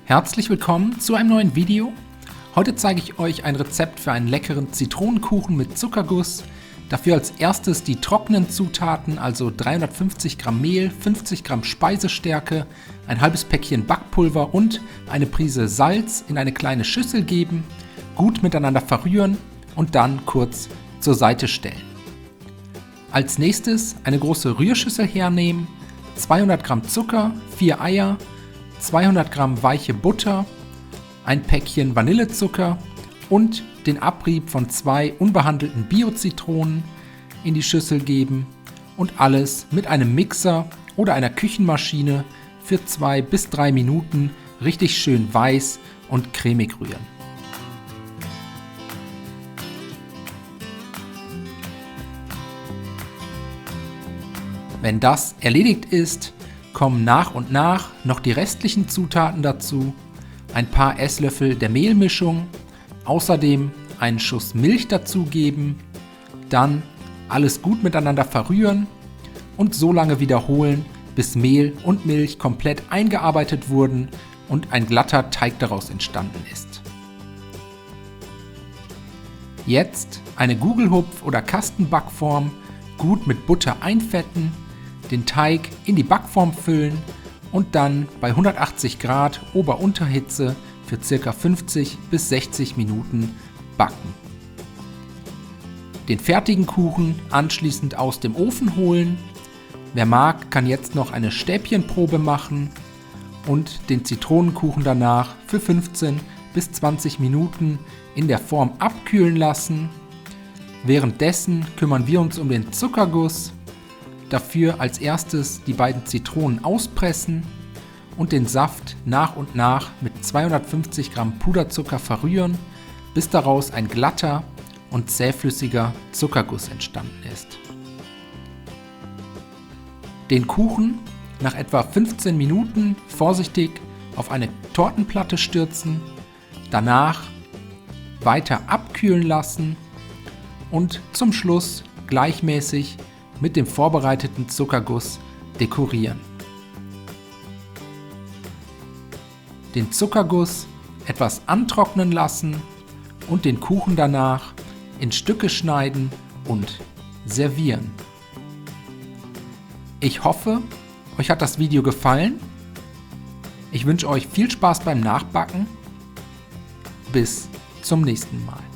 Herzlich willkommen zu einem neuen Video. Heute zeige ich euch ein Rezept für einen leckeren Zitronenkuchen mit Zuckerguss. Dafür als erstes die trockenen Zutaten, also 350 Gramm Mehl, 50 Gramm Speisestärke, ein halbes Päckchen Backpulver und eine Prise Salz in eine kleine Schüssel geben, gut miteinander verrühren und dann kurz zur Seite stellen. Als nächstes eine große Rührschüssel hernehmen, 200 Gramm Zucker, 4 Eier, 200 Gramm weiche Butter, ein Päckchen Vanillezucker und den Abrieb von 2 unbehandelten Bio-Zitronen in die Schüssel geben und alles mit einem Mixer oder einer Küchenmaschine für 2 bis 3 Minuten richtig schön weiß und cremig rühren. Wenn das erledigt ist, kommen nach und nach noch die restlichen Zutaten dazu, ein paar Esslöffel der Mehlmischung, außerdem einen Schuss Milch dazugeben, dann alles gut miteinander verrühren und so lange wiederholen, bis Mehl und Milch komplett eingearbeitet wurden und ein glatter Teig daraus entstanden ist. Jetzt eine Gugelhupf- oder Kastenbackform gut mit Butter einfetten, den Teig in die Backform füllen und dann bei 180 Grad Ober-Unterhitze für ca. 50 bis 60 Minuten backen. Den fertigen Kuchen anschließend aus dem Ofen holen. Wer mag, kann jetzt noch eine Stäbchenprobe machen und den Zitronenkuchen danach für 15 bis 20 Minuten in der Form abkühlen lassen. Währenddessen kümmern wir uns um den Zuckerguss. Dafür als erstes die beiden Zitronen auspressen und den Saft nach und nach mit 250 Gramm Puderzucker verrühren, bis daraus ein glatter und zähflüssiger Zuckerguss entstanden ist. Den Kuchen nach etwa 15 Minuten vorsichtig auf eine Tortenplatte stürzen, danach weiter abkühlen lassen und zum Schluss gleichmäßig mit dem vorbereiteten Zuckerguss dekorieren. Den Zuckerguss etwas antrocknen lassen und den Kuchen danach in Stücke schneiden und servieren. Ich hoffe, euch hat das Video gefallen. Ich wünsche euch viel Spaß beim Nachbacken. Bis zum nächsten Mal.